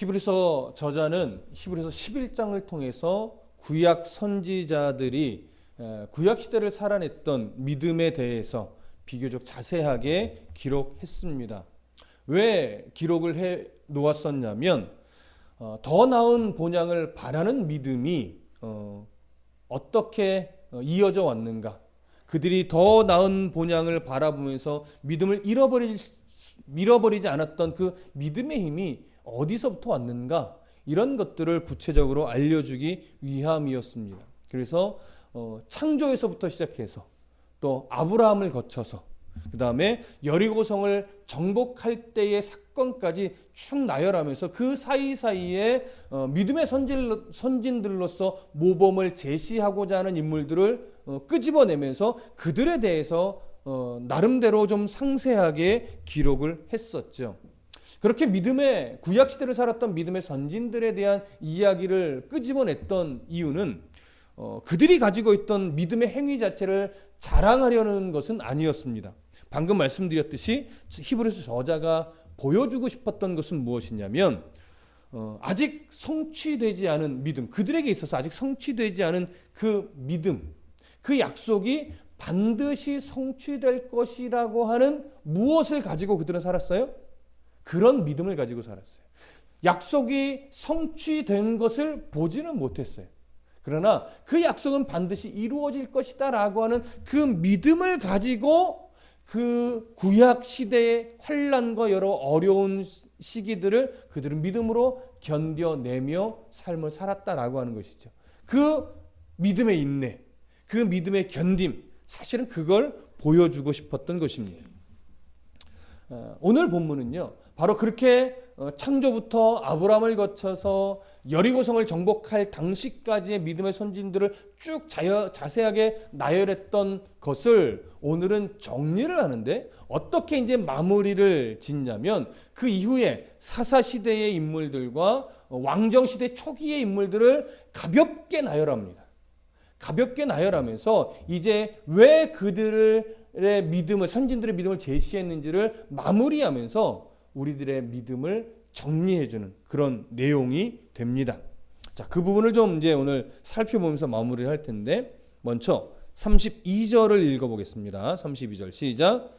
히브리서 저자는 히브리서 11장을 통해서 구약 선지자들이 구약 시대를 살아냈던 믿음에 대해서 비교적 자세하게 기록했습니다. 왜 기록을 해 놓았었냐면 더 나은 본향을 바라는 믿음이 어떻게 이어져 왔는가, 그들이 더 나은 본향을 바라보면서 믿음을 잃어버리지 않았던 그 믿음의 힘이 어디서부터 왔는가, 이런 것들을 구체적으로 알려주기 위함이었습니다. 그래서 창조에서부터 시작해서 또 아브라함을 거쳐서 그 다음에 여리고성을 정복할 때의 사건까지 쭉 나열하면서 그 사이사이에 믿음의 선진들로서 모범을 제시하고자 하는 인물들을 끄집어내면서 그들에 대해서 나름대로 좀 상세하게 기록을 했었죠. 그렇게 믿음의 구약시대를 살았던 믿음의 선진들에 대한 이야기를 끄집어냈던 이유는 그들이 가지고 있던 믿음의 행위 자체를 자랑하려는 것은 아니었습니다. 방금 말씀드렸듯이 히브리서 저자가 보여주고 싶었던 것은 무엇이냐면 아직 성취되지 않은 믿음, 그들에게 있어서 아직 성취되지 않은 그 믿음, 그 약속이 반드시 성취될 것이라고 하는 무엇을 가지고 그들은 살았어요? 그런 믿음을 가지고 살았어요. 약속이 성취된 것을 보지는 못했어요. 그러나 그 약속은 반드시 이루어질 것이다 라고 하는 그 믿음을 가지고 그 구약 시대의 환난과 여러 어려운 시기들을 그들은 믿음으로 견뎌내며 삶을 살았다라고 하는 것이죠. 그 믿음의 인내, 그 믿음의 견딤, 사실은 그걸 보여주고 싶었던 것입니다. 오늘 본문은요, 바로 그렇게 창조부터 아브라함을 거쳐서 여리고성을 정복할 당시까지의 믿음의 선진들을 쭉 자세하게 나열했던 것을 오늘은 정리를 하는데, 어떻게 이제 마무리를 짓냐면 그 이후에 사사시대의 인물들과 왕정시대 초기의 인물들을 가볍게 나열합니다. 가볍게 나열하면서 이제 왜 그들의 믿음을, 선진들의 믿음을 제시했는지를 마무리하면서 우리들의 믿음을 정리해주는 그런 내용이 됩니다. 자, 그 부분을 좀 이제 오늘 살펴보면서 마무리를 할 텐데, 먼저 32절을 읽어보겠습니다. 32절 시작.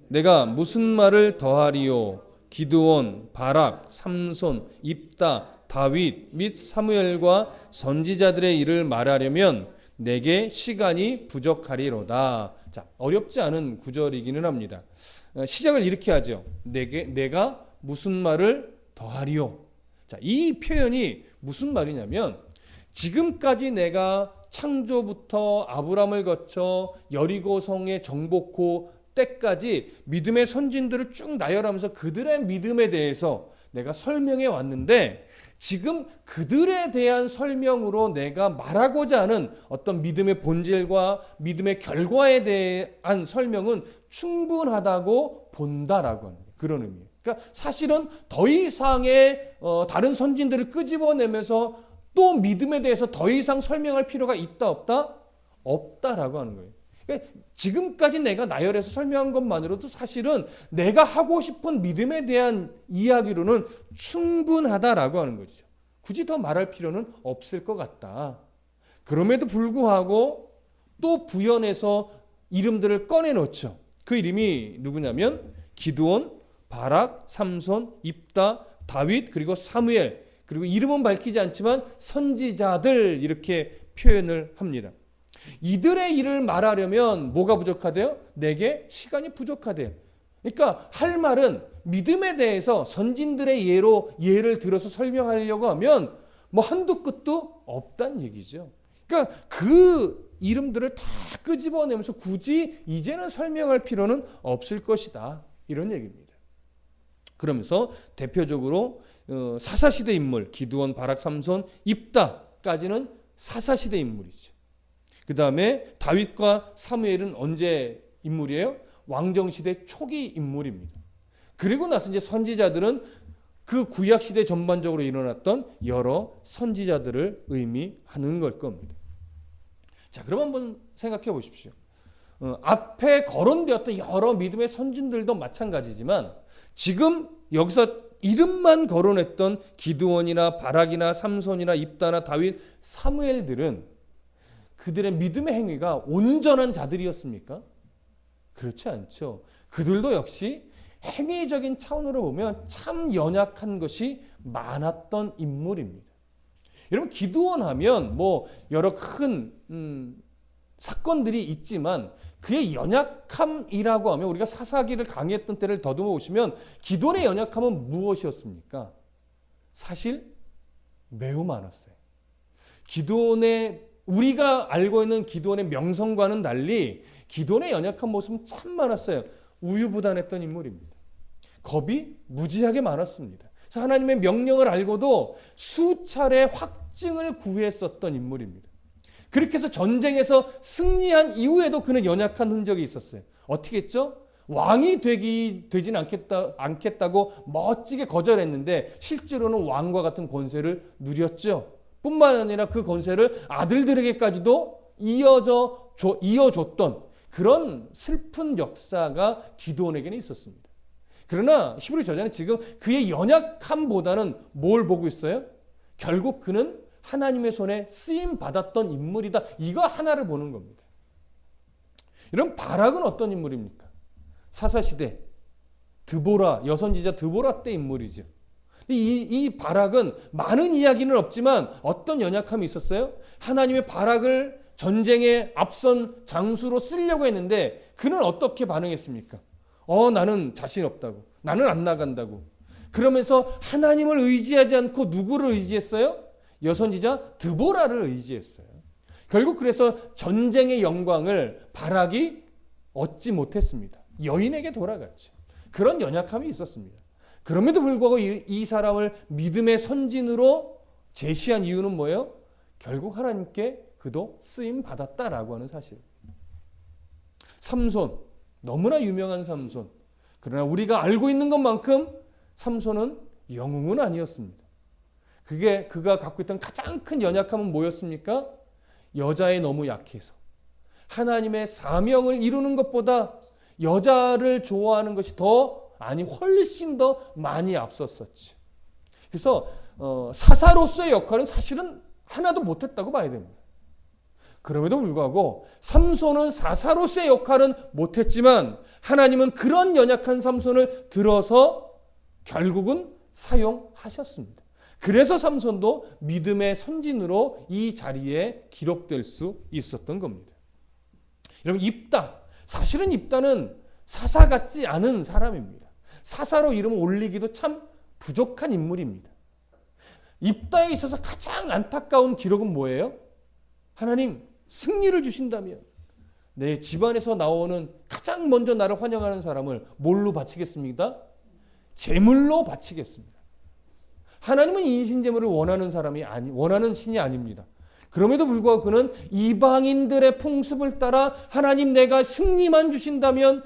내가 무슨 말을 더하리요? 기드온, 바락, 삼손, 입다, 다윗 및 사무엘과 선지자들의 일을 말하려면 내게 시간이 부족하리로다. 자, 어렵지 않은 구절이기는 합니다. 시작을 이렇게 하죠. 내가 무슨 말을 더하리요? 자, 이 표현이 무슨 말이냐면, 지금까지 내가 창조부터 아브라함을 거쳐 여리고성의 정복 때까지 믿음의 선진들을 쭉 나열하면서 그들의 믿음에 대해서 내가 설명해 왔는데, 지금 그들에 대한 설명으로 내가 말하고자 하는 어떤 믿음의 본질과 믿음의 결과에 대한 설명은 충분하다고 본다라고 하는 그런 의미예요. 그러니까 사실은 더 이상의 다른 선진들을 끄집어내면서 또 믿음에 대해서 더 이상 설명할 필요가 있다 없다? 없다라고 하는 거예요. 그러니까 지금까지 내가 나열해서 설명한 것만으로도 사실은 내가 하고 싶은 믿음에 대한 이야기로는 충분하다라고 하는 거죠. 굳이 더 말할 필요는 없을 것 같다. 그럼에도 불구하고 또 부연해서 이름들을 꺼내놓죠. 그 이름이 누구냐면 기드온, 바락, 삼손, 입다, 다윗, 그리고 사무엘, 그리고 이름은 밝히지 않지만 선지자들, 이렇게 표현을 합니다. 이들의 일을 말하려면 뭐가 부족하대요? 내게 시간이 부족하대요. 그러니까 할 말은 믿음에 대해서 선진들의 예를 들어서 설명하려고 하면 뭐 한도 끝도 없다는 얘기죠. 그러니까 그 이름들을 다 끄집어내면서 굳이 이제는 설명할 필요는 없을 것이다, 이런 얘기입니다. 그러면서 대표적으로 사사시대 인물 기드온, 바락, 삼손, 입다까지는 사사시대 인물이죠. 그 다음에 다윗과 사무엘은 언제 인물이에요? 왕정시대 초기 인물입니다. 그리고 나서 이제 선지자들은 그 구약시대 전반적으로 일어났던 여러 선지자들을 의미하는 걸 겁니다. 자, 그럼 한번 생각해 보십시오. 앞에 거론되었던 여러 믿음의 선진들도 마찬가지지만 지금 여기서 이름만 거론했던 기드온이나 바락이나 삼손이나 입다나 다윗, 사무엘들은 그들의 믿음의 행위가 온전한 자들이었습니까? 그렇지 않죠. 그들도 역시 행위적인 차원으로 보면 참 연약한 것이 많았던 인물입니다. 여러분, 기드온 하면 뭐 여러 큰 사건들이 있지만 그의 연약함이라고 하면, 우리가 사사기를 강의했던 때를 더듬어 보시면 기드온의 연약함은 무엇이었습니까? 사실 매우 많았어요. 우리가 알고 있는 기드온의 명성과는 달리 기드온의 연약한 모습은 참 많았어요. 우유부단했던 인물입니다. 겁이 무지하게 많았습니다. 그래서 하나님의 명령을 알고도 수차례 확증을 구했었던 인물입니다. 그렇게 해서 전쟁에서 승리한 이후에도 그는 연약한 흔적이 있었어요. 어떻게 했죠? 왕이 되진 않겠다고 멋지게 거절했는데 실제로는 왕과 같은 권세를 누렸죠. 뿐만 아니라 그 권세를 아들들에게까지도 이어줬던 그런 슬픈 역사가 기드온에게는 있었습니다. 그러나 히브리 저자는 지금 그의 연약함보다는 뭘 보고 있어요? 결국 그는 하나님의 손에 쓰임 받았던 인물이다. 이거 하나를 보는 겁니다. 이런 바락은 어떤 인물입니까? 사사시대 드보라, 여선지자 드보라 때 인물이죠. 이 바락은 많은 이야기는 없지만 어떤 연약함이 있었어요? 하나님의 바락을 전쟁에 앞선 장수로 쓰려고 했는데 그는 어떻게 반응했습니까? 나는 자신 없다고. 나는 안 나간다고. 그러면서 하나님을 의지하지 않고 누구를 의지했어요? 여선지자 드보라를 의지했어요. 결국 그래서 전쟁의 영광을 바락이 얻지 못했습니다. 여인에게 돌아갔죠. 그런 연약함이 있었습니다. 그럼에도 불구하고 이 사람을 믿음의 선진으로 제시한 이유는 뭐예요? 결국 하나님께 그도 쓰임 받았다라고 하는 사실. 삼손, 너무나 유명한 삼손. 그러나 우리가 알고 있는 것만큼 삼손은 영웅은 아니었습니다. 그가 갖고 있던 가장 큰 연약함은 뭐였습니까? 여자에 너무 약해서 하나님의 사명을 이루는 것보다 여자를 좋아하는 것이 훨씬 더 많이 앞섰었죠. 그래서 사사로서의 역할은 사실은 하나도 못했다고 봐야 됩니다. 그럼에도 불구하고 삼손은 사사로서의 역할은 못했지만 하나님은 그런 연약한 삼손을 들어서 결국은 사용하셨습니다. 그래서 삼손도 믿음의 선진으로 이 자리에 기록될 수 있었던 겁니다. 여러분, 사실은 입다는 사사 같지 않은 사람입니다. 사사로 이름을 올리기도 참 부족한 인물입니다. 입다에 있어서 가장 안타까운 기록은 뭐예요? 하나님, 승리를 주신다면 내 집안에서 나오는 가장 먼저 나를 환영하는 사람을 뭘로 바치겠습니까? 제물로 바치겠습니다. 하나님은 인신제물을 원하는 신이 아닙니다. 그럼에도 불구하고 그는 이방인들의 풍습을 따라 하나님, 내가 승리만 주신다면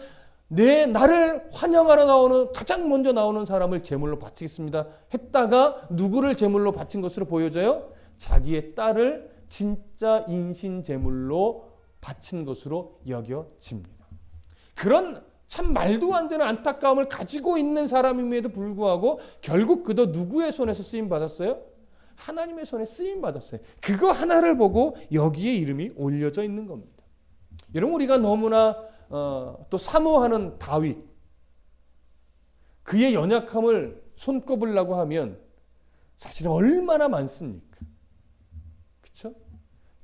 나를 환영하러 가장 먼저 나오는 사람을 제물로 바치겠습니다 했다가 누구를 제물로 바친 것으로 보여져요? 자기의 딸을 진짜 인신 제물로 바친 것으로 여겨집니다. 그런 참 말도 안 되는 안타까움을 가지고 있는 사람임에도 불구하고 결국 그도 누구의 손에서 쓰임 받았어요? 하나님의 손에 쓰임 받았어요. 그거 하나를 보고 여기에 이름이 올려져 있는 겁니다. 여러분, 우리가 너무나 또 사모하는 다윗, 그의 연약함을 손꼽으려고 하면 사실은 얼마나 많습니까? 그렇죠?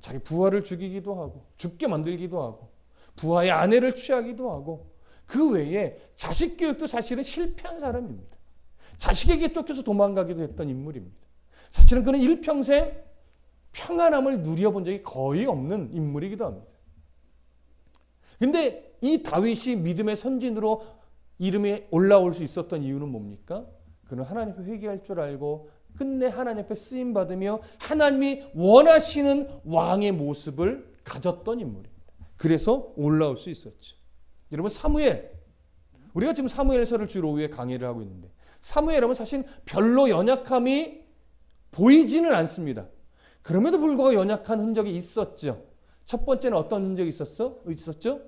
자기 부하를 죽이기도 하고 죽게 만들기도 하고 부하의 아내를 취하기도 하고 그 외에 자식 교육도 사실은 실패한 사람입니다. 자식에게 쫓겨서 도망가기도 했던 인물입니다. 사실은 그는 일평생 평안함을 누려본 적이 거의 없는 인물이기도 합니다. 근데 이 다윗이 믿음의 선진으로 이름이 올라올 수 있었던 이유는 뭡니까? 그는 하나님 앞에 회개할 줄 알고 끝내 하나님 앞에 쓰임 받으며 하나님이 원하시는 왕의 모습을 가졌던 인물입니다. 그래서 올라올 수 있었죠. 여러분, 사무엘, 우리가 지금 사무엘서를 주로 위해 강의를 하고 있는데 사무엘하면 사실 별로 연약함이 보이지는 않습니다. 그럼에도 불구하고 연약한 흔적이 있었죠. 첫 번째는 어떤 흔적이 있었죠?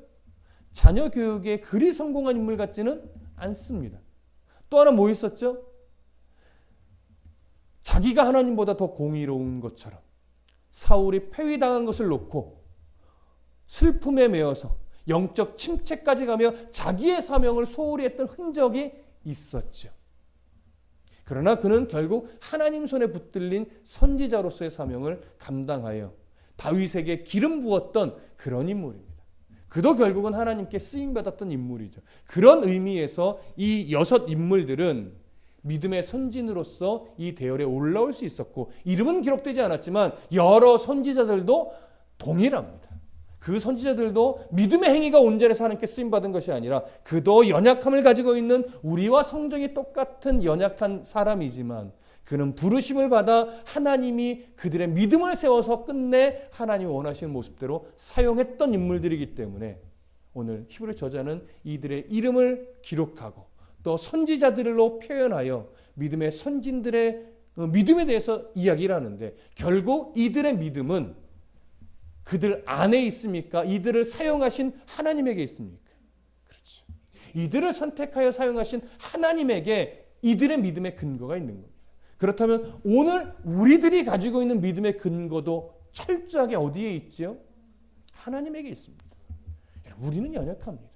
자녀 교육에 그리 성공한 인물 같지는 않습니다. 또 하나 뭐 있었죠? 자기가 하나님보다 더 공의로운 것처럼 사울이 폐위당한 것을 놓고 슬픔에 매여서 영적 침체까지 가며 자기의 사명을 소홀히 했던 흔적이 있었죠. 그러나 그는 결국 하나님 손에 붙들린 선지자로서의 사명을 감당하여 다윗에게 기름 부었던 그런 인물입니다. 그도 결국은 하나님께 쓰임받았던 인물이죠. 그런 의미에서 이 6 인물들은 믿음의 선진으로서 이 대열에 올라올 수 있었고, 이름은 기록되지 않았지만 여러 선지자들도 동일합니다. 그 선지자들도 믿음의 행위가 온전해서 하나님께 쓰임받은 것이 아니라 그도 연약함을 가지고 있는 우리와 성정이 똑같은 연약한 사람이지만 그는 부르심을 받아 하나님이 그들의 믿음을 세워서 끝내 하나님이 원하시는 모습대로 사용했던 인물들이기 때문에 오늘 히브리 저자는 이들의 이름을 기록하고 또 선지자들로 표현하여 믿음의 선진들의 믿음에 대해서 이야기를 하는데, 결국 이들의 믿음은 그들 안에 있습니까? 이들을 사용하신 하나님에게 있습니까? 그렇죠. 이들을 선택하여 사용하신 하나님에게 이들의 믿음의 근거가 있는 겁니다. 그렇다면 오늘 우리들이 가지고 있는 믿음의 근거도 철저하게 어디에 있지요? 하나님에게 있습니다. 우리는 연약합니다.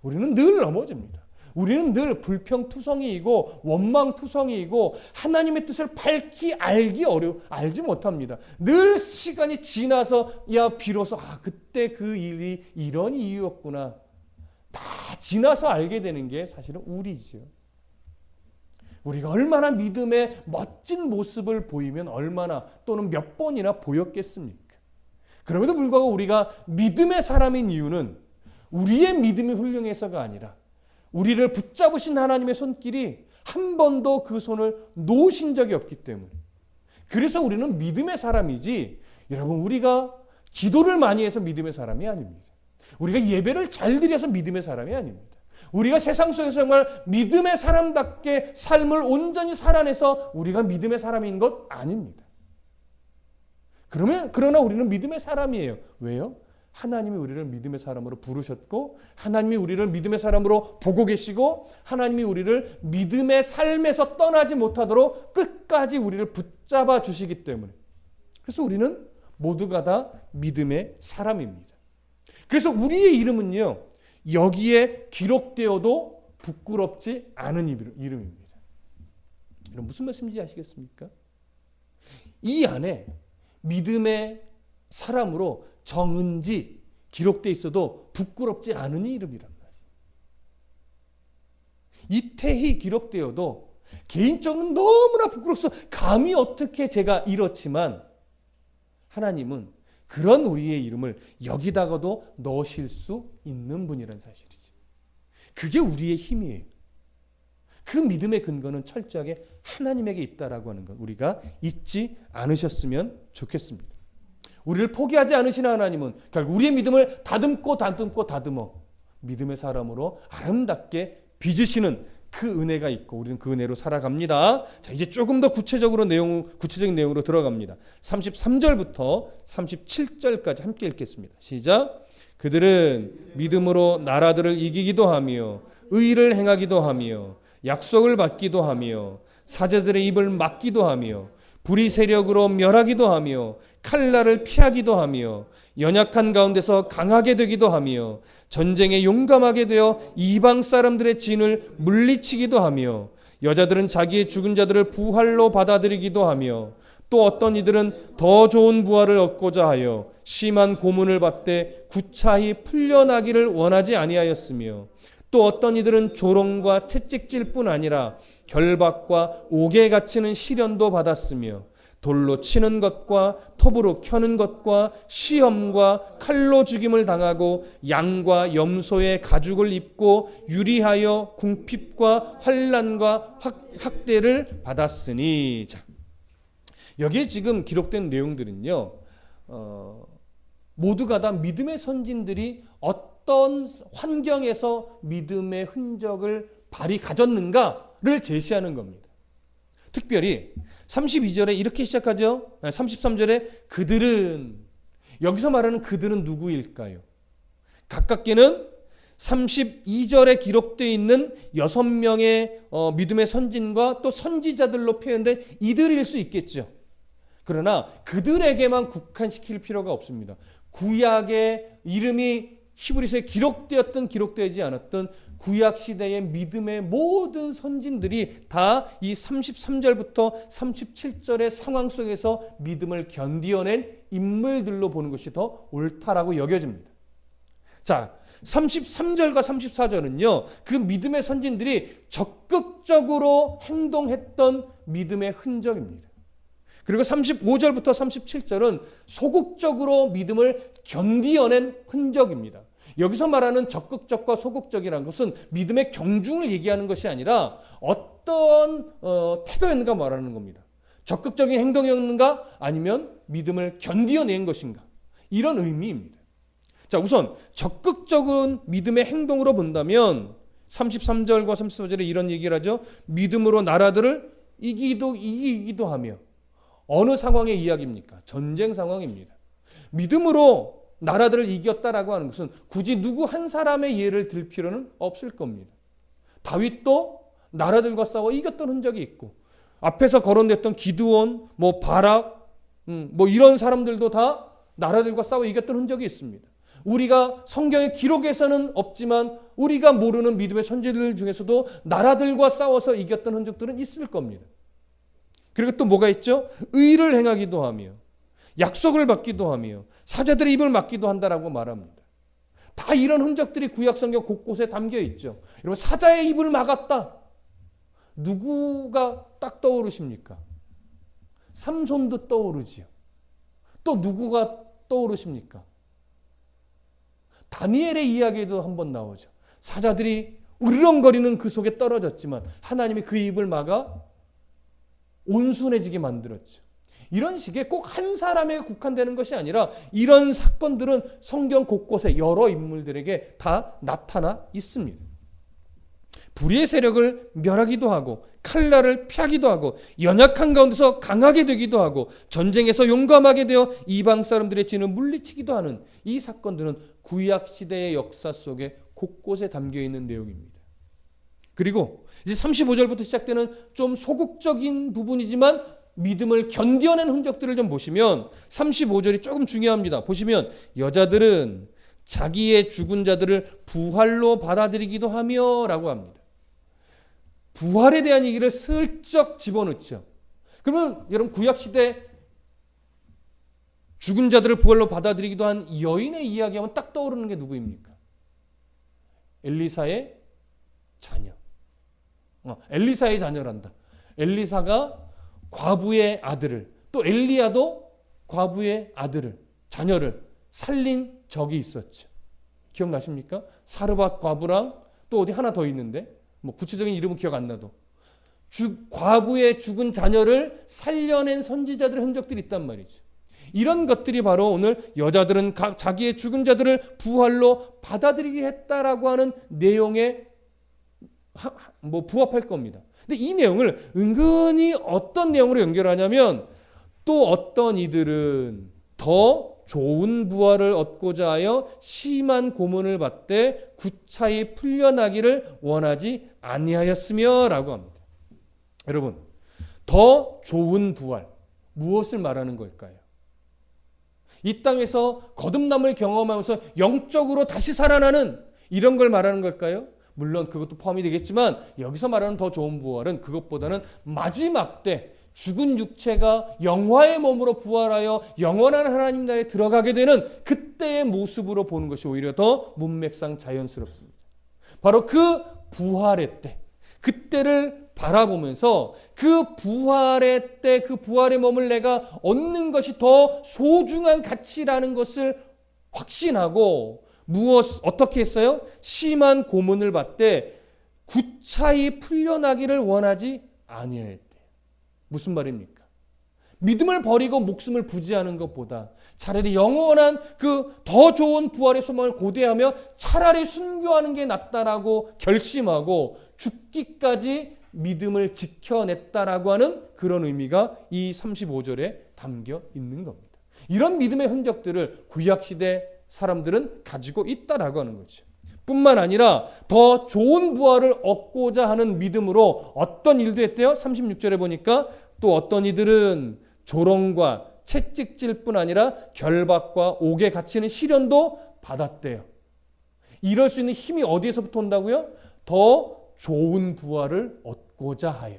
우리는 늘 넘어집니다. 우리는 늘 불평투성이이고 원망투성이이고 하나님의 뜻을 밝히 알지 못합니다. 늘 시간이 지나서 비로소 그때 그 일이 이런 이유였구나, 다 지나서 알게 되는 게 사실은 우리지요. 우리가 얼마나 믿음의 멋진 모습을 보이면 얼마나 또는 몇 번이나 보였겠습니까? 그럼에도 불구하고 우리가 믿음의 사람인 이유는 우리의 믿음이 훌륭해서가 아니라 우리를 붙잡으신 하나님의 손길이 한 번도 그 손을 놓으신 적이 없기 때문에, 그래서 우리는 믿음의 사람이지, 여러분, 우리가 기도를 많이 해서 믿음의 사람이 아닙니다. 우리가 예배를 잘 드려서 믿음의 사람이 아닙니다. 우리가 세상 속에서 정말 믿음의 사람답게 삶을 온전히 살아내서 우리가 믿음의 사람인 것 아닙니다. 그러나 우리는 믿음의 사람이에요. 왜요? 하나님이 우리를 믿음의 사람으로 부르셨고, 하나님이 우리를 믿음의 사람으로 보고 계시고, 하나님이 우리를 믿음의 삶에서 떠나지 못하도록 끝까지 우리를 붙잡아 주시기 때문에, 그래서 우리는 모두가 다 믿음의 사람입니다. 그래서 우리의 이름은요, 여기에 기록되어도 부끄럽지 않은 이름입니다. 여러분, 무슨 말씀인지 아시겠습니까? 이 안에 믿음의 사람으로 정은지 기록되어 있어도 부끄럽지 않은 이름이란 말이에요. 이태희 기록되어도 개인적으로 너무나 부끄러워서 감히 어떻게 제가 이렇지만, 하나님은 그런 우리의 이름을 여기다가도 넣으실 수 있는 분이라는 사실이죠. 그게 우리의 힘이에요. 그 믿음의 근거는 철저하게 하나님에게 있다라고 하는 것, 우리가 잊지 않으셨으면 좋겠습니다. 우리를 포기하지 않으시는 하나님은 결국 우리의 믿음을 다듬어 믿음의 사람으로 아름답게 빚으시는 그 은혜가 있고, 우리는 그 은혜로 살아갑니다. 자, 이제 조금 더 구체적인 내용으로 들어갑니다. 33절부터 37절까지 함께 읽겠습니다. 시작. 그들은 믿음으로 나라들을 이기기도 하며 의를 행하기도 하며 약속을 받기도 하며 사제들의 입을 막기도 하며 불의 세력으로 멸하기도 하며 칼날을 피하기도 하며 연약한 가운데서 강하게 되기도 하며 전쟁에 용감하게 되어 이방 사람들의 진을 물리치기도 하며 여자들은 자기의 죽은 자들을 부활로 받아들이기도 하며 또 어떤 이들은 더 좋은 부활을 얻고자 하여 심한 고문을 받되 구차히 풀려나기를 원하지 아니하였으며 또 어떤 이들은 조롱과 채찍질 뿐 아니라 결박과 옥에 갇히는 시련도 받았으며 돌로 치는 것과 톱으로 켜는 것과 시험과 칼로 죽임을 당하고 양과 염소의 가죽을 입고 유리하여 궁핍과 환난과 학대를 받았으니. 자, 여기에 지금 기록된 내용들은요, 모두가 다 믿음의 선진들이 어떤 환경에서 믿음의 흔적을 발이 가졌는가를 제시하는 겁니다. 특별히 32절에 이렇게 시작하죠. 33절에 그들은, 여기서 말하는 그들은 누구일까요? 가깝게는 32절에 기록되어 있는 6명의 믿음의 선진과 또 선지자들로 표현된 이들일 수 있겠죠. 그러나 그들에게만 국한시킬 필요가 없습니다. 구약의 이름이 히브리서에 기록되지 않았던 구약 시대의 믿음의 모든 선진들이 다 이 33절부터 37절의 상황 속에서 믿음을 견디어낸 인물들로 보는 것이 더 옳다라고 여겨집니다. 자, 33절과 34절은요, 그 믿음의 선진들이 적극적으로 행동했던 믿음의 흔적입니다. 그리고 35절부터 37절은 소극적으로 믿음을 견디어낸 흔적입니다. 여기서 말하는 적극적과 소극적이라는 것은 믿음의 경중을 얘기하는 것이 아니라 어떤 태도였는가 말하는 겁니다. 적극적인 행동이었는가 아니면 믿음을 견디어낸 것인가, 이런 의미입니다. 자, 우선 적극적인 믿음의 행동으로 본다면 33절과 34절에 이런 얘기를 하죠. 믿음으로 나라들을 이기기도 하며. 어느 상황의 이야기입니까? 전쟁 상황입니다. 믿음으로 나라들을 이겼다라고 하는 것은 굳이 누구 한 사람의 예를 들 필요는 없을 겁니다. 다윗도 나라들과 싸워 이겼던 흔적이 있고, 앞에서 거론됐던 기드온, 바락, 이런 사람들도 다 나라들과 싸워 이겼던 흔적이 있습니다. 우리가 성경의 기록에서는 없지만 우리가 모르는 믿음의 선지들 중에서도 나라들과 싸워서 이겼던 흔적들은 있을 겁니다. 그리고 또 뭐가 있죠? 의를 행하기도 하며 약속을 받기도 하며 사자들의 입을 막기도 한다라고 말합니다. 다 이런 흔적들이 구약 성경 곳곳에 담겨 있죠. 여러분, 사자의 입을 막았다. 누구가 딱 떠오르십니까? 삼손도 떠오르지요. 또 누구가 떠오르십니까? 다니엘의 이야기에도 한번 나오죠. 사자들이 으르렁거리는 그 속에 떨어졌지만 하나님이 그 입을 막아 온순해지게 만들었죠. 이런 식의 꼭 한 사람에게 국한되는 것이 아니라 이런 사건들은 성경 곳곳에 여러 인물들에게 다 나타나 있습니다. 불의의 세력을 멸하기도 하고 칼날을 피하기도 하고 연약한 가운데서 강하게 되기도 하고 전쟁에서 용감하게 되어 이방 사람들의 진을 물리치기도 하는 이 사건들은 구약 시대의 역사 속에 곳곳에 담겨 있는 내용입니다. 그리고 이제 35절부터 시작되는 좀 소극적인 부분이지만 믿음을 견뎌낸 흔적들을 좀 보시면 35절이 조금 중요합니다. 보시면 여자들은 자기의 죽은 자들을 부활로 받아들이기도 하며 라고 합니다. 부활에 대한 얘기를 슬쩍 집어넣죠. 그러면 여러분, 구약시대 죽은 자들을 부활로 받아들이기도 한 여인의 이야기하면 딱 떠오르는 게 누구입니까? 엘리사의 자녀. 엘리사의 자녀란다. 엘리사가 과부의 아들을, 또 엘리야도 과부의 아들을, 자녀를 살린 적이 있었죠. 기억나십니까? 사르밧 과부랑 또 어디 하나 더 있는데 구체적인 이름은 기억 안 나도 과부의 죽은 자녀를 살려낸 선지자들의 흔적들이 있단 말이죠. 이런 것들이 바로 오늘 여자들은 자기의 죽은 자들을 부활로 받아들이게 했다라고 하는 내용에 부합할 겁니다. 근데 이 내용을 은근히 어떤 내용으로 연결하냐면, 또 어떤 이들은 더 좋은 부활을 얻고자 하여 심한 고문을 받되 구차히 풀려나기를 원하지 아니하였으며 라고 합니다. 여러분, 더 좋은 부활, 무엇을 말하는 걸까요? 이 땅에서 거듭남을 경험하면서 영적으로 다시 살아나는 이런 걸 말하는 걸까요? 물론 그것도 포함이 되겠지만 여기서 말하는 더 좋은 부활은 그것보다는 마지막 때 죽은 육체가 영화의 몸으로 부활하여 영원한 하나님 나라에 들어가게 되는 그때의 모습으로 보는 것이 오히려 더 문맥상 자연스럽습니다. 바로 그 부활의 때, 그때를 바라보면서 그 부활의 때, 그 부활의 몸을 내가 얻는 것이 더 소중한 가치라는 것을 확신하고, 어떻게 했어요? 심한 고문을 받되 구차히 풀려나기를 원하지 아니하였대. 무슨 말입니까? 믿음을 버리고 목숨을 부지하는 것보다 차라리 영원한 그 더 좋은 부활의 소망을 고대하며 차라리 순교하는 게 낫다라고 결심하고 죽기까지 믿음을 지켜냈다라고 하는 그런 의미가 이 35절에 담겨 있는 겁니다. 이런 믿음의 흔적들을 구약시대 사람들은 가지고 있다라고 하는 거죠. 뿐만 아니라 더 좋은 부활을 얻고자 하는 믿음으로 어떤 일도 했대요? 36절에 보니까 또 어떤 이들은 조롱과 채찍질 뿐 아니라 결박과 옥에 갇히는 시련도 받았대요. 이럴 수 있는 힘이 어디에서부터 온다고요? 더 좋은 부활을 얻고자 하여.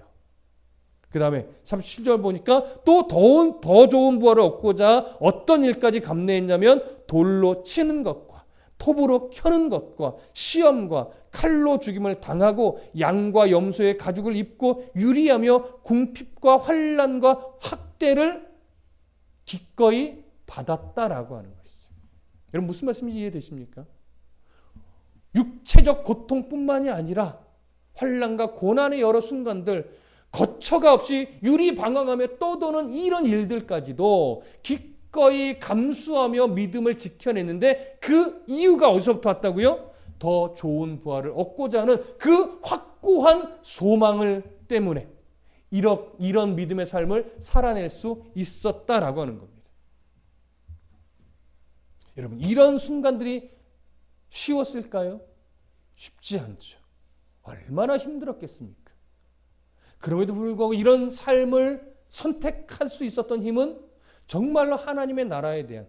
그 다음에 37절 보니까 또 더 좋은 부활을 얻고자 어떤 일까지 감내했냐면 돌로 치는 것과 톱으로 켜는 것과 시험과 칼로 죽임을 당하고 양과 염소의 가죽을 입고 유리하며 궁핍과 환난과 학대를 기꺼이 받았다라고 하는 것이죠. 여러분 무슨 말씀인지 이해되십니까? 육체적 고통뿐만이 아니라 환난과 고난의 여러 순간들 거처가 없이 유리방황하며 떠도는 이런 일들까지도 기꺼이 감수하며 믿음을 지켜냈는데 그 이유가 어디서부터 왔다고요? 더 좋은 부활을 얻고자 하는 그 확고한 소망을 때문에 이런 믿음의 삶을 살아낼 수 있었다라고 하는 겁니다. 여러분 이런 순간들이 쉬웠을까요? 쉽지 않죠. 얼마나 힘들었겠습니까? 그럼에도 불구하고 이런 삶을 선택할 수 있었던 힘은 정말로 하나님의 나라에 대한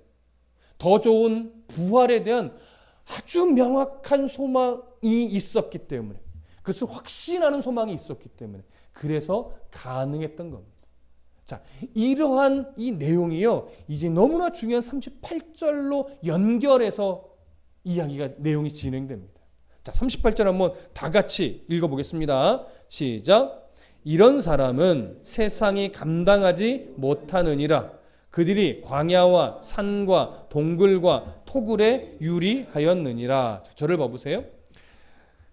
더 좋은 부활에 대한 아주 명확한 소망이 있었기 때문에 그것을 확신하는 소망이 있었기 때문에 그래서 가능했던 겁니다. 자, 이러한 이 내용이요. 이제 너무나 중요한 38절로 연결해서 내용이 진행됩니다. 자, 38절 한번 다 같이 읽어보겠습니다. 시작. 이런 사람은 세상이 감당하지 못하느니라. 그들이 광야와 산과 동굴과 토굴에 유리하였느니라. 자, 저를 봐보세요.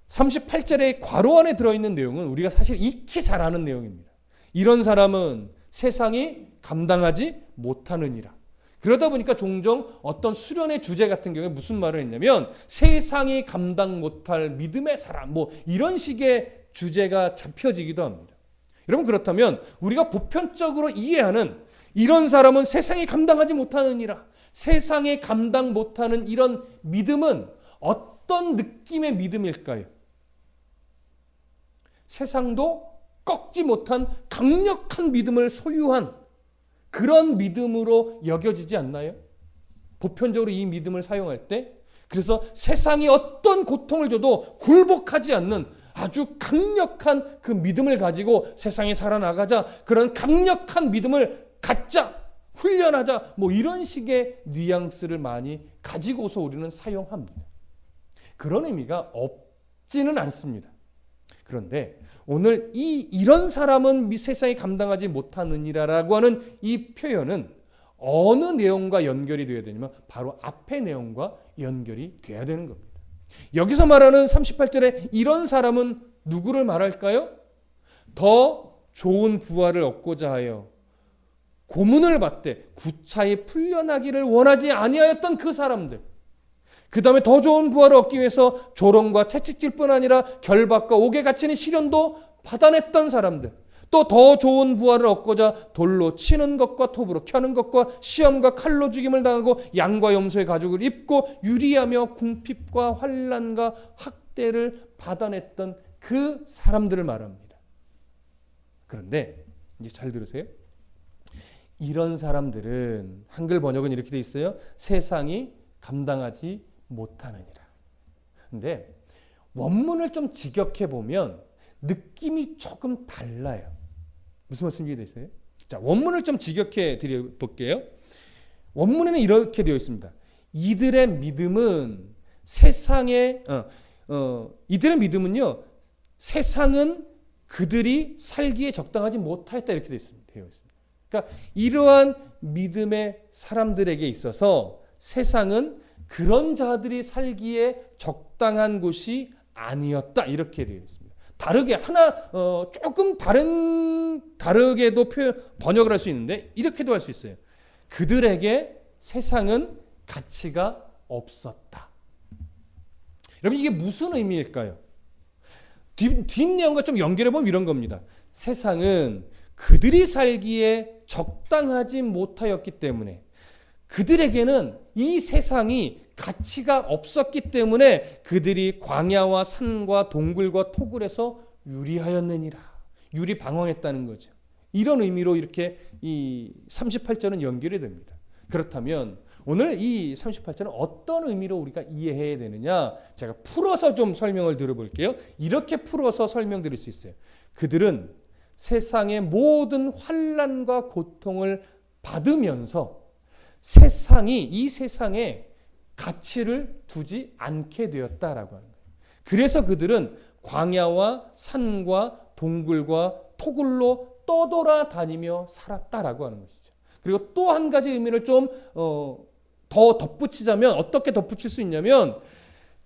38절의 괄호 안에 들어있는 내용은 우리가 사실 익히 잘 아는 내용입니다. 이런 사람은 세상이 감당하지 못하느니라. 그러다 보니까 종종 어떤 수련의 주제 같은 경우에 무슨 말을 했냐면 세상이 감당 못할 믿음의 사람 뭐 이런 식의 주제가 잡혀지기도 합니다. 여러분 그렇다면 우리가 보편적으로 이해하는 이런 사람은 세상이 감당하지 못하느니라. 세상에 감당 못하는 이런 믿음은 어떤 느낌의 믿음일까요? 세상도 꺾지 못한 강력한 믿음을 소유한 그런 믿음으로 여겨지지 않나요? 보편적으로 이 믿음을 사용할 때 그래서 세상이 어떤 고통을 줘도 굴복하지 않는 아주 강력한 그 믿음을 가지고 세상에 살아나가자 그런 강력한 믿음을 갖자 훈련하자 뭐 이런 식의 뉘앙스를 많이 가지고서 우리는 사용합니다. 그런 의미가 없지는 않습니다. 그런데 오늘 이런 사람은 세상에 감당하지 못하느니라라고 하는 이 표현은 어느 내용과 연결이 되어야 되냐면 바로 앞의 내용과 연결이 돼야 되는 겁니다. 여기서 말하는 38절에 이런 사람은 누구를 말할까요? 더 좋은 부활을 얻고자 하여 고문을 받되 구차히 풀려나기를 원하지 아니하였던 그 사람들, 그 다음에 더 좋은 부활을 얻기 위해서 조롱과 채찍질뿐 아니라 결박과 옥에 갇히는 시련도 받아냈던 사람들, 또 더 좋은 부활을 얻고자 돌로 치는 것과 톱으로 켜는 것과 시험과 칼로 죽임을 당하고 양과 염소의 가죽을 입고 유리하며 궁핍과 환난과 학대를 받아냈던 그 사람들을 말합니다. 그런데 이제 잘 들으세요. 이런 사람들은 한글 번역은 이렇게 돼 있어요. 세상이 감당하지 못하느니라. 근데 원문을 좀 직역해 보면 느낌이 조금 달라요. 무슨 말씀이 되세요? 자, 원문을 좀 직역해 드려 볼게요. 원문에는 이렇게 되어 있습니다. 이들의 믿음은 이들의 믿음은요, 세상은 그들이 살기에 적당하지 못하였다 이렇게 되어 있습니다. 그러니까 이러한 믿음의 사람들에게 있어서 세상은 그런 자들이 살기에 적당한 곳이 아니었다 이렇게 되어 있습니다. 다르게 조금 다르게도 번역을 할 수 있는데 이렇게도 할 수 있어요. 그들에게 세상은 가치가 없었다. 여러분 이게 무슨 의미일까요? 뒷내용과 좀 연결해 보면 이런 겁니다. 세상은 그들이 살기에 적당하지 못하였기 때문에 그들에게는 이 세상이 가치가 없었기 때문에 그들이 광야와 산과 동굴과 토굴에서 유리하였느니라. 유리방황했다는 거죠. 이런 의미로 이렇게 이 38절은 연결이 됩니다. 그렇다면 오늘 이 38절은 어떤 의미로 우리가 이해해야 되느냐? 제가 풀어서 좀 설명을 들어볼게요. 이렇게 풀어서 설명드릴 수 있어요. 그들은 세상의 모든 환난과 고통을 받으면서 이 세상에 가치를 두지 않게 되었다라고 하는 거예요. 그래서 그들은 광야와 산과 동굴과 토굴로 떠돌아다니며 살았다라고 하는 것이죠. 그리고 또 한 가지 의미를 좀 더 덧붙이자면 어떻게 덧붙일 수 있냐면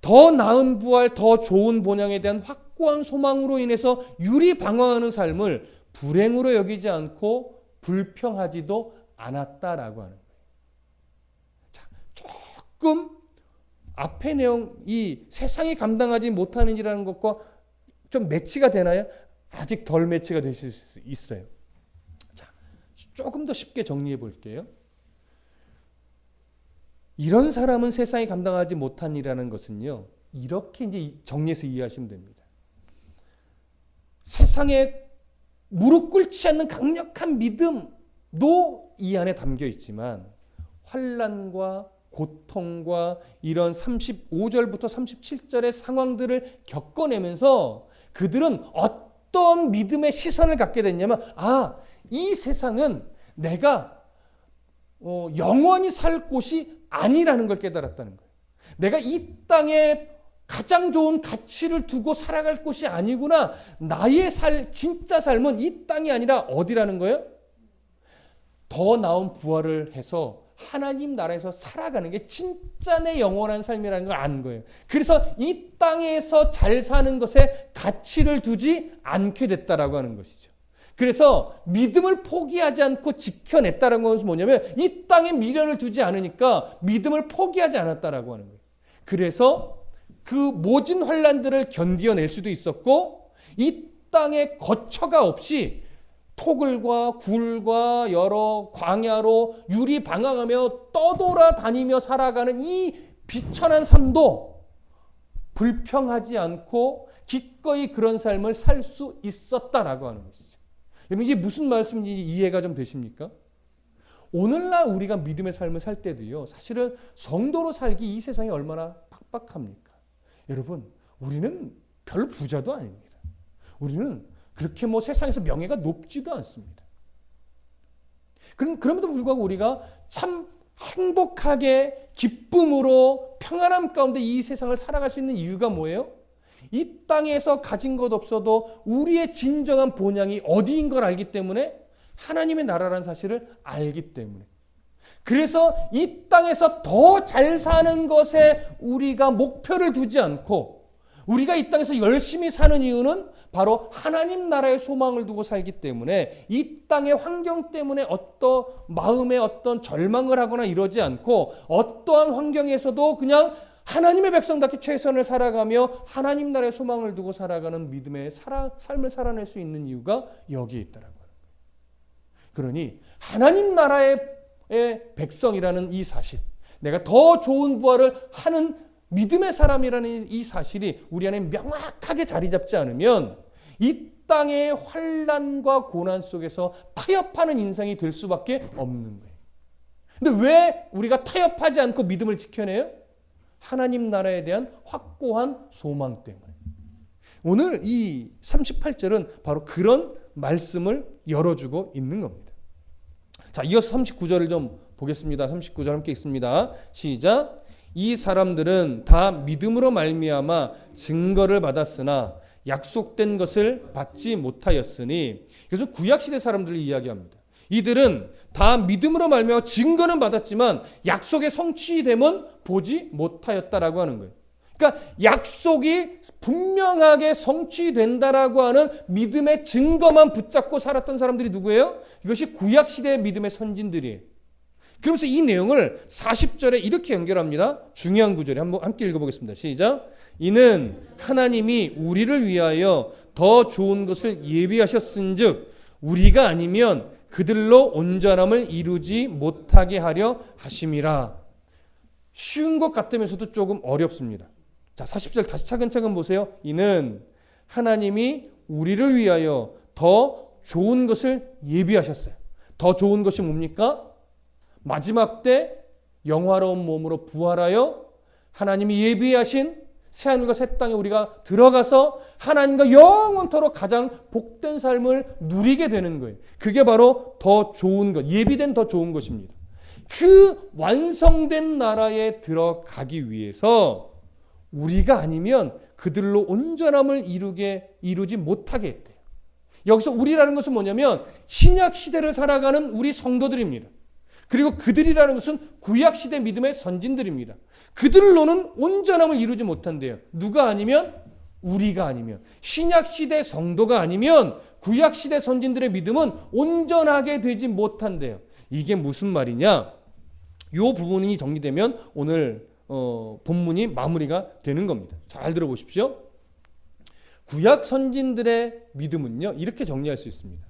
더 나은 부활, 더 좋은 본향에 대한 확고한 소망으로 인해서 유리방황하는 삶을 불행으로 여기지 않고 불평하지도 않았다라고 하는 거예요. 자, 조금 앞의 내용, 이 세상이 감당하지 못하는 일이라는 것과 좀 매치가 되나요? 아직 덜 매치가 될 수 있어요. 자, 조금 더 쉽게 정리해 볼게요. 이런 사람은 세상이 감당하지 못한 일이라는 것은요, 이렇게 이제 정리해서 이해하시면 됩니다. 세상에 무릎 꿇지 않는 강력한 믿음도 이 안에 담겨 있지만 환난과 고통과 이런 35절부터 37절의 상황들을 겪어내면서 그들은 어떤 믿음의 시선을 갖게 됐냐면 이 세상은 내가 영원히 살 곳이 아니라는 걸 깨달았다는 거예요. 내가 이 땅에 가장 좋은 가치를 두고 살아갈 곳이 아니구나. 나의 진짜 삶은 이 땅이 아니라 어디라는 거예요? 더 나은 부활을 해서 하나님 나라에서 살아가는 게 진짜 내 영원한 삶이라는 걸 아는 거예요. 그래서 이 땅에서 잘 사는 것에 가치를 두지 않게 됐다라고 하는 것이죠. 그래서 믿음을 포기하지 않고 지켜냈다는 것은 뭐냐면 이 땅에 미련을 두지 않으니까 믿음을 포기하지 않았다라고 하는 거예요. 그래서 그 모진 환난들을 견디어낼 수도 있었고 이 땅에 거처가 없이 토굴과 굴과 여러 광야로 유리방황하며 떠돌아다니며 살아가는 이 비천한 삶도 불평하지 않고 기꺼이 그런 삶을 살 수 있었다라고 하는 것이죠. 여러분 이게 무슨 말씀인지 이해가 좀 되십니까? 오늘날 우리가 믿음의 삶을 살 때도요. 사실은 성도로 살기 이 세상이 얼마나 팍팍합니까? 여러분 우리는 별 부자도 아닙니다. 우리는 그렇게 세상에서 명예가 높지도 않습니다. 그럼에도 불구하고 우리가 참 행복하게 기쁨으로 평안함 가운데 이 세상을 살아갈 수 있는 이유가 뭐예요? 이 땅에서 가진 것 없어도 우리의 진정한 본향이 어디인 걸 알기 때문에 하나님의 나라라는 사실을 알기 때문에 그래서 이 땅에서 더 잘 사는 것에 우리가 목표를 두지 않고 우리가 이 땅에서 열심히 사는 이유는 바로 하나님 나라의 소망을 두고 살기 때문에 이 땅의 환경 때문에 마음에 어떤 절망을 하거나 이러지 않고 어떠한 환경에서도 그냥 하나님의 백성답게 최선을 살아가며 하나님 나라의 소망을 두고 살아가는 믿음의 삶을 살아낼 수 있는 이유가 여기에 있다라고 하는 거예요. 그러니 하나님 나라의 백성이라는 이 사실, 내가 더 좋은 부활을 하는 믿음의 사람이라는 이 사실이 우리 안에 명확하게 자리 잡지 않으면 이 땅의 환난과 고난 속에서 타협하는 인생이 될 수밖에 없는 거예요. 근데 왜 우리가 타협하지 않고 믿음을 지켜내요? 하나님 나라에 대한 확고한 소망 때문에. 오늘 이 38절은 바로 그런 말씀을 열어주고 있는 겁니다. 자, 이어서 39절을 좀 보겠습니다. 39절 함께 읽습니다. 시작. 이 사람들은 다 믿음으로 말미암아 증거를 받았으나 약속된 것을 받지 못하였으니, 그래서 구약시대 사람들을 이야기합니다. 이들은 다 믿음으로 말미암아 증거는 받았지만 약속의 성취됨은 보지 못하였다라고 하는 거예요. 그러니까 약속이 분명하게 성취된다라고 하는 믿음의 증거만 붙잡고 살았던 사람들이 누구예요? 이것이 구약시대의 믿음의 선진들이에요. 그러면서 이 내용을 40절에 이렇게 연결합니다. 중요한 구절에 한번 함께 읽어보겠습니다. 시작. 이는 하나님이 우리를 위하여 더 좋은 것을 예비하셨은즉 우리가 아니면 그들로 온전함을 이루지 못하게 하려 하심이라. 쉬운 것 같으면서도 조금 어렵습니다. 자, 40절 다시 차근차근 보세요. 이는 하나님이 우리를 위하여 더 좋은 것을 예비하셨어요. 더 좋은 것이 뭡니까? 마지막 때 영화로운 몸으로 부활하여 하나님이 예비하신 새하늘과 새 땅에 우리가 들어가서 하나님과 영원토록 가장 복된 삶을 누리게 되는 거예요. 그게 바로 더 좋은 것, 예비된 더 좋은 것입니다. 그 완성된 나라에 들어가기 위해서 우리가 아니면 그들로 온전함을 이루지 못하게 했대요. 여기서 우리라는 것은 뭐냐면 신약 시대를 살아가는 우리 성도들입니다. 그리고 그들이라는 것은 구약 시대 믿음의 선진들입니다. 그들로는 온전함을 이루지 못한대요. 누가 아니면? 우리가 아니면. 신약 시대 성도가 아니면 구약 시대 선진들의 믿음은 온전하게 되지 못한대요. 이게 무슨 말이냐? 이 부분이 정리되면 오늘 본문이 마무리가 되는 겁니다. 잘 들어보십시오. 구약 선진들의 믿음은요, 이렇게 정리할 수 있습니다.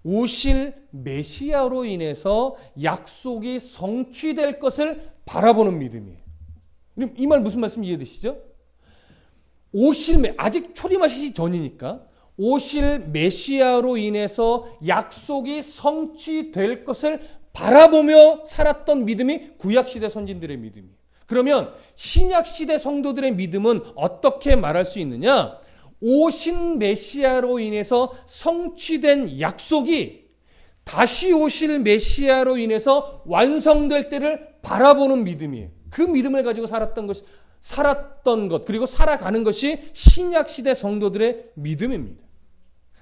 오실 메시아로 인해서 약속이 성취될 것을 바라보는 믿음이에요. 이 말 무슨 말씀 이해되시죠? 아직 초림하시기 전이니까 오실 메시아로 인해서 약속이 성취될 것을 바라보며 살았던 믿음이 구약시대 선진들의 믿음이에요. 그러면 신약시대 성도들의 믿음은 어떻게 말할 수 있느냐? 오신 메시아로 인해서 성취된 약속이 다시 오실 메시아로 인해서 완성될 때를 바라보는 믿음이에요. 그 믿음을 가지고 살았던 것, 그리고 살아가는 것이 신약시대 성도들의 믿음입니다.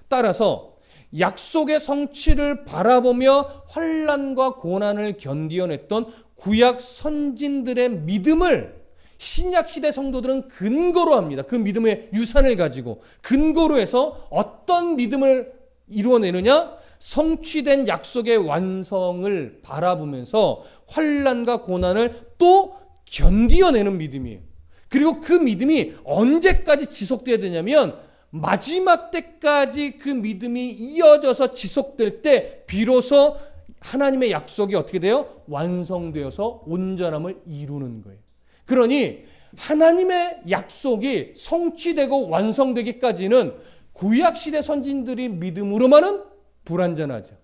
따라서 약속의 성취를 바라보며 환난과 고난을 견디어냈던 구약 선진들의 믿음을 신약시대 성도들은 근거로 합니다. 그 믿음의 유산을 가지고 근거로 해서 어떤 믿음을 이루어내느냐? 성취된 약속의 완성을 바라보면서 환난과 고난을 또 견디어내는 믿음이에요. 그리고 그 믿음이 언제까지 지속돼야 되냐면 마지막 때까지 그 믿음이 이어져서 지속될 때 비로소 하나님의 약속이 어떻게 돼요? 완성되어서 온전함을 이루는 거예요. 그러니 하나님의 약속이 성취되고 완성되기까지는 구약시대 선진들이 믿음으로만은 불완전하죠.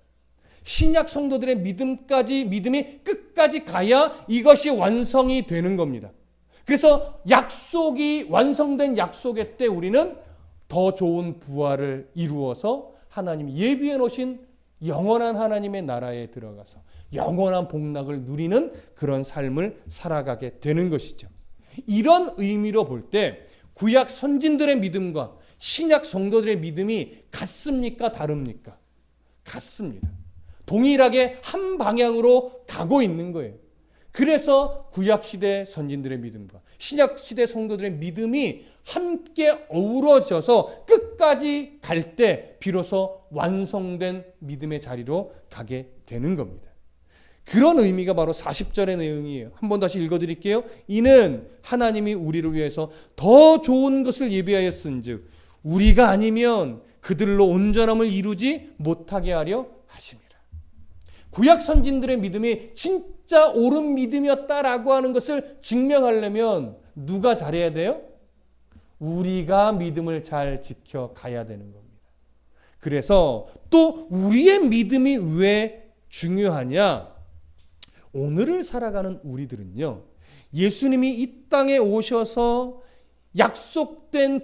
신약 성도들의 믿음이 끝까지 가야 이것이 완성이 되는 겁니다. 그래서 완성된 약속의 때 우리는 더 좋은 부활을 이루어서 하나님이 예비해 놓으신 영원한 하나님의 나라에 들어가서 영원한 복락을 누리는 그런 삶을 살아가게 되는 것이죠. 이런 의미로 볼 때 구약 선진들의 믿음과 신약 성도들의 믿음이 같습니까? 다릅니까? 같습니다. 동일하게 한 방향으로 가고 있는 거예요. 그래서 구약시대 선진들의 믿음과 신약시대 성도들의 믿음이 함께 어우러져서 끝까지 갈 때 비로소 완성된 믿음의 자리로 가게 되는 겁니다. 그런 의미가 바로 40절의 내용이에요. 한번 다시 읽어드릴게요. 이는 하나님이 우리를 위해서 더 좋은 것을 예비하였은즉 우리가 아니면 그들로 온전함을 이루지 못하게 하려 하심이라. 구약 선진들의 믿음이 진짜 옳은 믿음이었다라고 하는 것을 증명하려면 누가 잘해야 돼요? 우리가 믿음을 잘 지켜가야 되는 겁니다. 그래서 또 우리의 믿음이 왜 중요하냐? 오늘을 살아가는 우리들은요, 예수님이 이 땅에 오셔서 약속된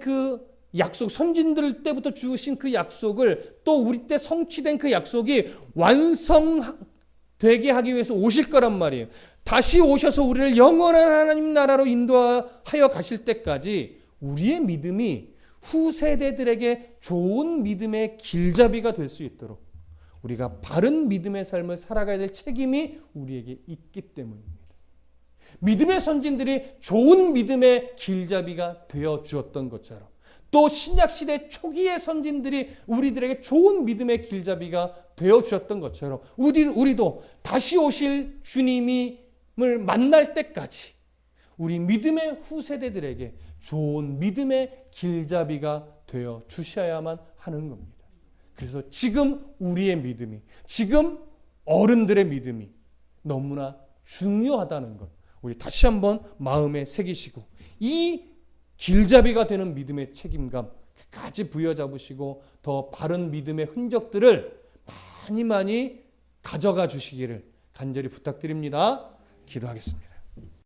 선진들 때부터 주신 그 약속을 또 우리 때 성취된 그 약속이 완성되게 하기 위해서 오실 거란 말이에요. 다시 오셔서 우리를 영원한 하나님 나라로 인도하여 가실 때까지 우리의 믿음이 후세대들에게 좋은 믿음의 길잡이가 될 수 있도록 우리가 바른 믿음의 삶을 살아가야 될 책임이 우리에게 있기 때문입니다. 믿음의 선진들이 좋은 믿음의 길잡이가 되어 주었던 것처럼 또 신약시대 초기의 선진들이 우리들에게 좋은 믿음의 길잡이가 되어 주셨던 것처럼 우리도 다시 오실 주님을 만날 때까지 우리 믿음의 후세대들에게 좋은 믿음의 길잡이가 되어 주셔야만 하는 겁니다. 그래서 지금 우리의 믿음이, 지금 어른들의 믿음이 너무나 중요하다는 것, 우리 다시 한번 마음에 새기시고 이 길잡이가 되는 믿음의 책임감 끝까지 부여잡으시고 더 바른 믿음의 흔적들을 많이 가져가 주시기를 간절히 부탁드립니다. 기도하겠습니다.